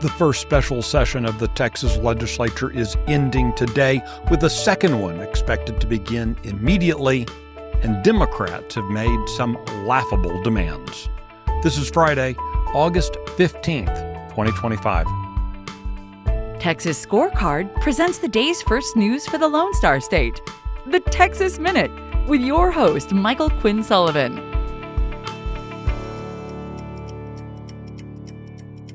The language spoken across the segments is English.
The first special session of the Texas legislature is ending today, with the second one expected to begin immediately, and Democrats have made some laughable demands. This is Friday, August 15th, 2025. Texas Scorecard presents the day's first news for the Lone Star State. The Texas Minute, with your host, Michael Quinn Sullivan.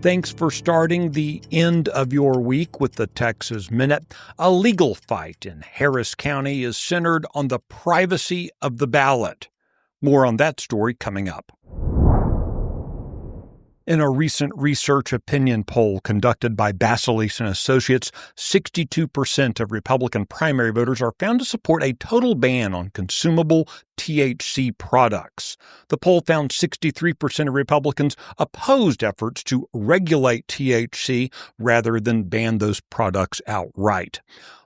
Thanks for starting the end of your week with the Texas Minute. A legal fight in Harris County is centered on the privacy of the ballot. More on that story coming up. In a recent research opinion poll conducted by Ballot and Associates, 62% of Republican primary voters are found to support a total ban on consumable THC products. The poll found 63% of Republicans opposed efforts to regulate THC rather than ban those products outright.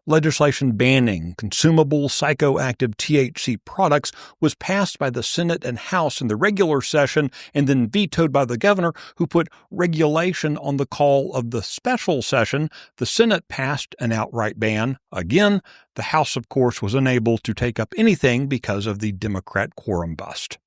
Legislation banning consumable psychoactive THC products was passed by the Senate and House in the regular session and then vetoed by the governor, who put regulation on the call of the special session. The Senate passed an outright ban. Again, the House, of course, was unable to take up anything because of the Democrat quorum bust.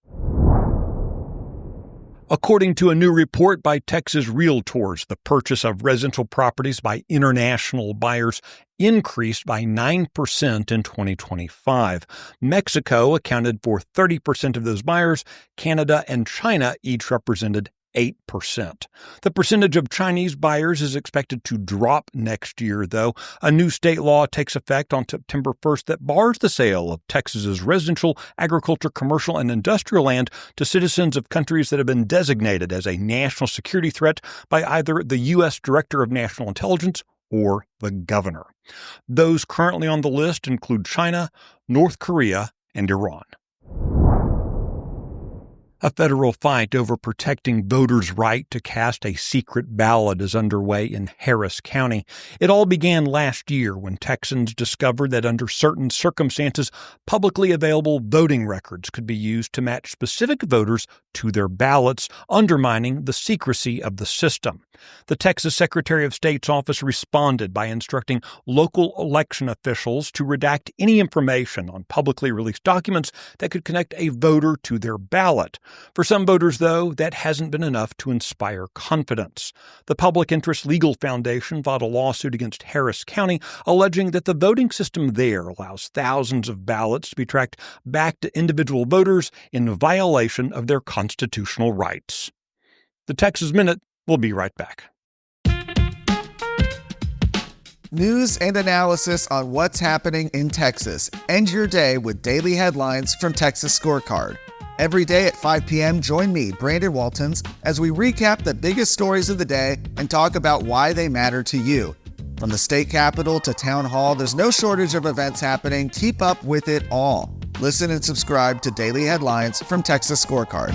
According to a new report by Texas Realtors, the purchase of residential properties by international buyers increased by 9% in 2025. Mexico accounted for 30% of those buyers. Canada and China each represented 8%. The percentage of Chinese buyers is expected to drop next year, though. A new state law takes effect on September 1st that bars the sale of Texas's residential, agriculture, commercial, and industrial land to citizens of countries that have been designated as a national security threat by either the U.S. Director of National Intelligence or the governor. Those currently on the list include China, North Korea, and Iran. A federal fight over protecting voters' right to cast a secret ballot is underway in Harris County. It all began last year when Texans discovered that under certain circumstances, publicly available voting records could be used to match specific voters to their ballots, undermining the secrecy of the system. The Texas Secretary of State's office responded by instructing local election officials to redact any information on publicly released documents that could connect a voter to their ballot. For some voters, though, that hasn't been enough to inspire confidence. The Public Interest Legal Foundation filed a lawsuit against Harris County, alleging that the voting system there allows thousands of ballots to be tracked back to individual voters in violation of their constitutional rights. The Texas Minute will be right back. News and analysis on what's happening in Texas. End your day with daily headlines from Texas Scorecard. Every day at 5 p.m., join me, Brandon Waltons, as we recap the biggest stories of the day and talk about why they matter to you. From the state capitol to town hall, there's no shortage of events happening. Keep up with it all. Listen and subscribe to Daily Headlines from Texas Scorecard.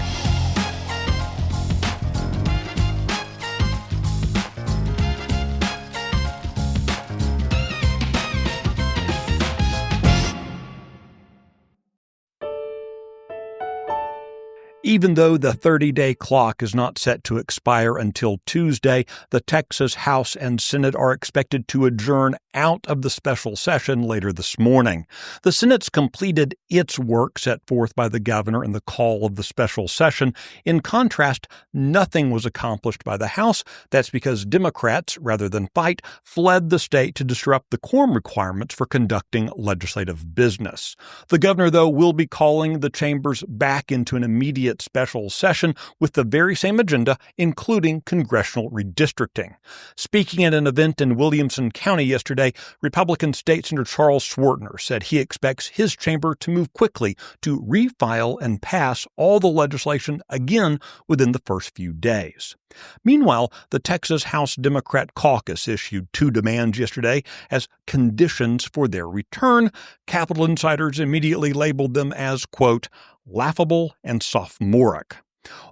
Even though the 30-day clock is not set to expire until Tuesday, the Texas House and Senate are expected to adjourn out of the special session later this morning. The Senate's completed its work set forth by the governor in the call of the special session. In contrast, nothing was accomplished by the House. That's because Democrats, rather than fight, fled the state to disrupt the quorum requirements for conducting legislative business. The governor, though, will be calling the chambers back into an immediate special session with the very same agenda, including congressional redistricting. Speaking at an event in Williamson County yesterday, Republican State Senator Charles Schwartner said he expects his chamber to move quickly to refile and pass all the legislation again within the first few days. Meanwhile, the Texas House Democrat caucus issued two demands yesterday as conditions for their return. Capitol insiders immediately labeled them as, quote, laughable and sophomoric.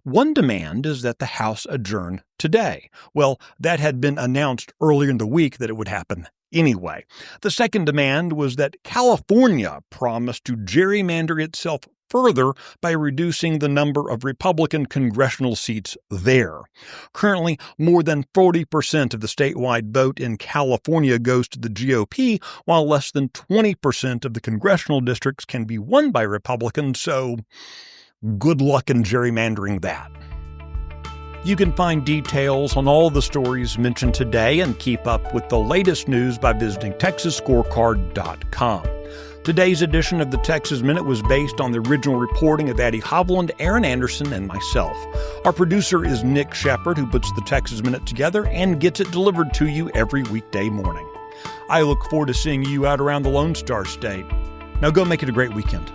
One demand is that the House adjourn today. Well, that had been announced earlier in the week that it would happen Anyway, the second demand was that California promised to gerrymander itself further by reducing the number of Republican congressional seats there. Currently, more than 40% of the statewide vote in California goes to the GOP, while less than 20% of the congressional districts can be won by Republicans, so good luck in gerrymandering that. You can find details on all the stories mentioned today and keep up with the latest news by visiting TexasScorecard.com. Today's edition of the Texas Minute was based on the original reporting of Addie Hovland, Aaron Anderson, and myself. Our producer is Nick Shepard, who puts the Texas Minute together and gets it delivered to you every weekday morning. I look forward to seeing you out around the Lone Star State. Now go make it a great weekend.